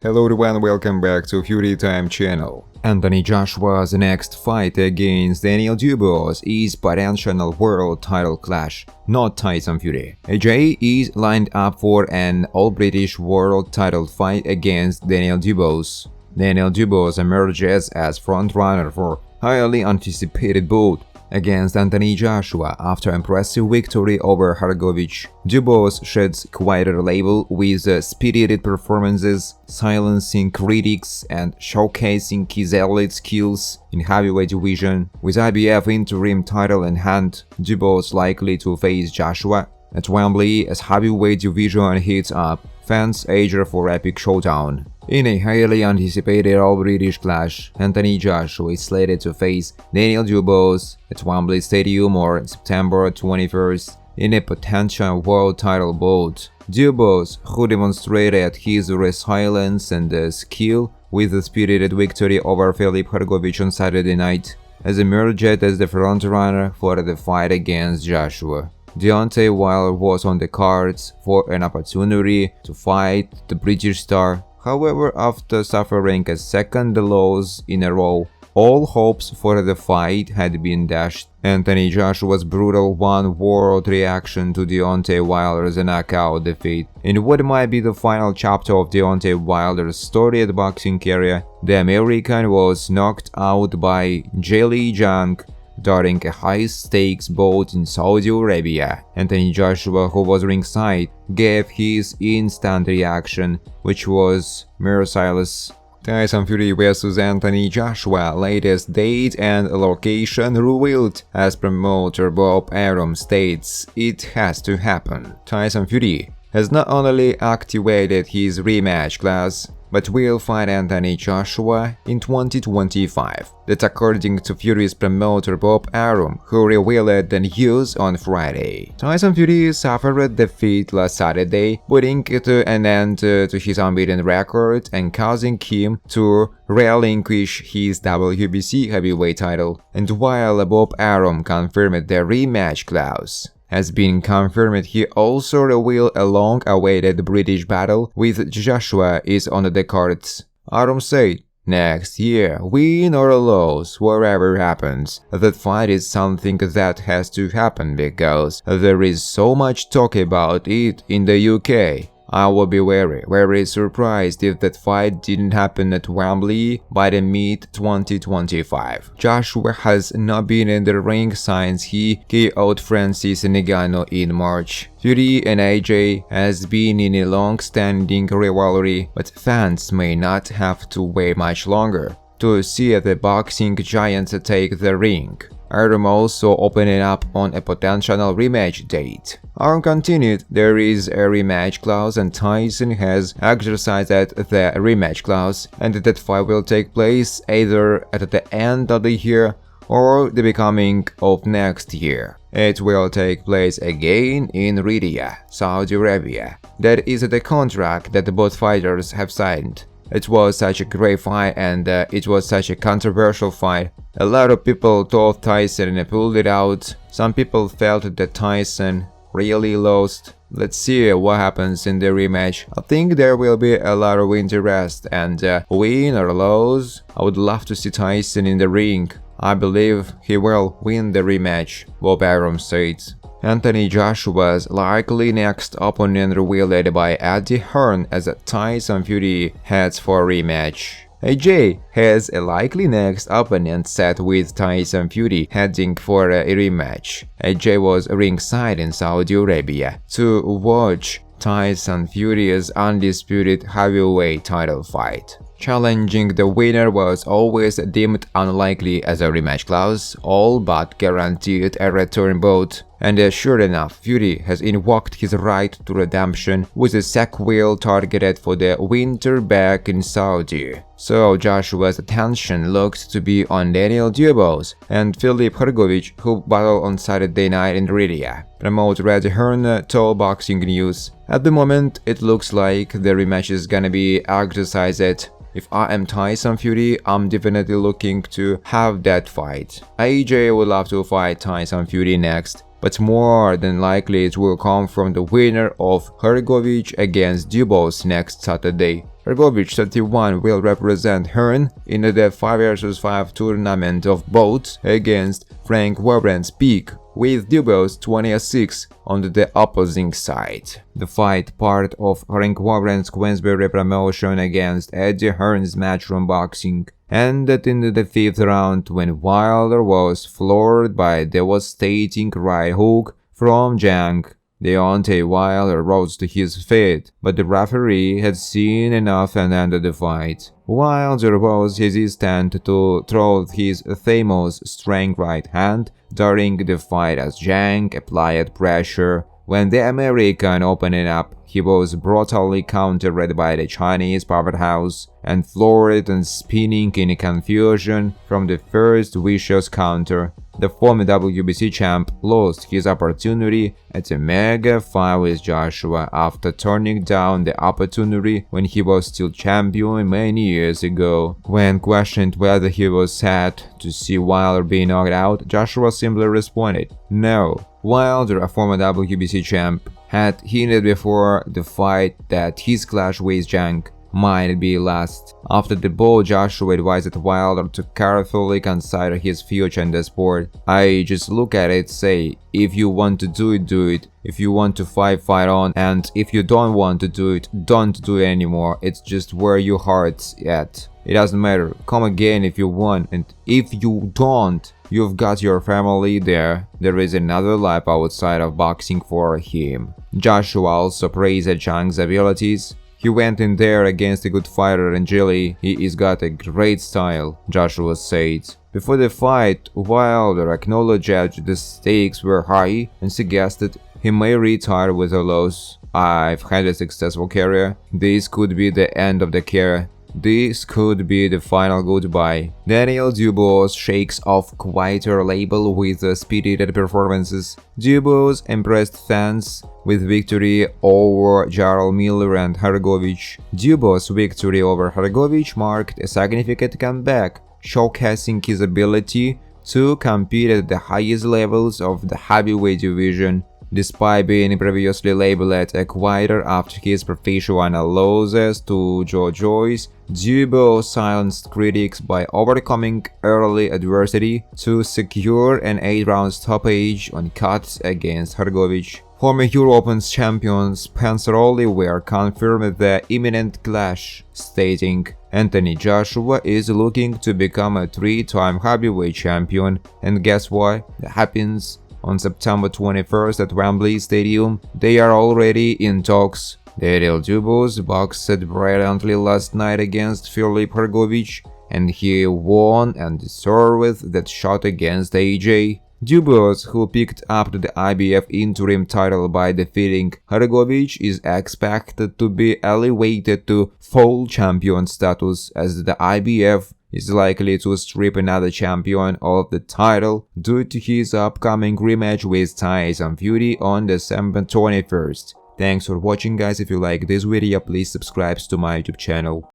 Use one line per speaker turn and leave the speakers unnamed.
Hello everyone, welcome back to Fury Time channel. Anthony Joshua's next fight against Daniel Dubois is potential world title clash, not Tyson Fury. AJ is lined up for an all-British world title fight against Daniel Dubois. Daniel Dubois emerges as frontrunner for highly anticipated bout against Anthony Joshua after impressive victory over Hrgovic. Dubois sheds quite a label with spirited performances, silencing critics and showcasing his elite skills in heavyweight division. With IBF interim title in hand, Dubois likely to face Joshua at Wembley as heavyweight division heats up. Fans eager for epic showdown. In a highly anticipated all-British clash, Anthony Joshua is slated to face Daniel Dubois at Wembley Stadium on September 21st in a potential world title bout. Dubois, who demonstrated his resilience and skill with a spirited victory over Filip Hrgovic on Saturday night, has emerged as the frontrunner for the fight against Joshua. Deontay Wilder was on the cards for an opportunity to fight the British star. However, after suffering a second loss in a row, all hopes for the fight had been dashed. Anthony Joshua's brutal one-word reaction to Deontay Wilder's knockout defeat. In what might be the final chapter of Deontay Wilder's storied boxing career, the American was knocked out by Jelly Junk during a high-stakes bout in Saudi Arabia. Anthony Joshua, who was ringside, gave his instant reaction, which was merciless. Tyson Fury vs Anthony Joshua, latest date and location revealed. As promoter Bob Arum states, it has to happen. Tyson Fury has not only activated his rematch clause, but will fight Anthony Joshua in 2025. That's according to Fury's promoter Bob Arum, who revealed the news on Friday. Tyson Fury suffered defeat last Saturday, putting an end to his unbeaten record and causing him to relinquish his WBC heavyweight title. And while Bob Arum confirmed the rematch clause has been confirmed, he also revealed a long-awaited British battle with Joshua is on the cards. Arum said, "Next year, win or lose, whatever happens, that fight is something that has to happen because there is so much talk about it in the UK. I would be very surprised if that fight didn't happen at Wembley by the mid-2025. Joshua has not been in the ring since he KO'd Francis Ngannou in March. Fury and AJ has been in a long-standing rivalry, but fans may not have to wait much longer to see the boxing giants take the ring." Arum also opening up on a potential rematch date. Arum continued, "There is a rematch clause and Tyson has exercised the rematch clause, and that fight will take place either at the end of the year or the beginning of next year. It will take place again in Riyadh, Saudi Arabia. That is the contract that both fighters have signed. It was such a great fight and it was such a controversial fight. A lot of people thought Tyson pulled it out. Some people felt that Tyson really lost. Let's see what happens in the rematch. I think there will be a lot of interest and win or lose, I would love to see Tyson in the ring. I believe he will win the rematch," Bob Arum said. Anthony Joshua's likely next opponent revealed by Eddie Hearn as Tyson Fury heads for a rematch. AJ has a likely next opponent set with Tyson Fury heading for a rematch. AJ was ringside in Saudi Arabia to watch Tyson Fury's undisputed heavyweight title fight. Challenging the winner was always deemed unlikely as a rematch clause, all but guaranteed a return bout. And sure enough, Fury has invoked his right to redemption with a sequel targeted for the winter back in Saudi. So Joshua's attention looks to be on Daniel Dubois and Filip Hrgovic, who battle on Saturday night in Riyadh. Promoter Eddie Hearn told Boxing News, "At the moment, it looks like the rematch is gonna be exercised. If I am Tyson Fury, I'm definitely looking to have that fight. AJ would love to fight Tyson Fury next, but more than likely it will come from the winner of Hrgovic against Dubois next Saturday. Hrgovic, 31, will represent Hrn in the 5 vs 5 tournament of bout against Frank Warren's peak, with Dubois, 26, on the opposing side. The fight, part of Frank Warren's Queensberry promotion against Eddie Hearn's Matchroom Boxing, ended in the 5th round when Wilder was floored by a devastating right hook from Zhang. Deontay Wilder rose to his feet, but the referee had seen enough and ended the fight. Wilder was hesitant to throw his famous strong right hand during the fight as Zhang applied pressure. When the American opened up, he was brutally countered by the Chinese powerhouse and floored and spinning in confusion from the first vicious counter. The former WBC champ lost his opportunity at a mega fight with Joshua after turning down the opportunity when he was still champion many years ago. When questioned whether he was sad to see Wilder being knocked out, Joshua simply responded, "No." Wilder, a former WBC champ, had hinted before the fight that his clash with Zhang might be last. After the bout, Joshua advised Wilder to carefully consider his future in the sport. "I just look at it, say, if you want to do it, do it. If you want to fight, fight on. And if you don't want to do it, don't do it anymore. It's just where your heart's at. It doesn't matter. Come again if you want. And if you don't, you've got your family there. There is another life outside of boxing for him." Joshua also praised Zhang's abilities. "He went in there against a good fighter and Jilly. He's got a great style," Joshua said. Before the fight, Wilder acknowledged the stakes were high and suggested he may retire with a loss. "I've had a successful career. This could be the end of the career. This could be the final goodbye." Daniel Dubois shakes off quieter label with spirited performances. Dubois impressed fans with victory over Jarrell Miller and Hrgovic. Dubois' victory over Hrgovic marked a significant comeback, showcasing his ability to compete at the highest levels of the heavyweight division. Despite being previously labeled a quitter after his professional losses to Joe Joyce, Dubois silenced critics by overcoming early adversity to secure an 8-round stoppage on cuts against Hrgovic. Former European champion Spencer Oliver confirmed the imminent clash, stating, "Anthony Joshua is looking to become a 3-time heavyweight champion, and guess what? That happens on September 21st at Wembley Stadium. They are already in talks." Daniel Dubois boxed brilliantly last night against Filip Hrgovic, and he won and deserved that shot against AJ. Dubois, who picked up the IBF interim title by defeating Hrgovic, is expected to be elevated to full champion status, as the IBF is likely to strip another champion of the title due to his upcoming rematch with Tyson Fury on December 21st. Thanks for watching, guys. If you like this video, please subscribe to my YouTube channel.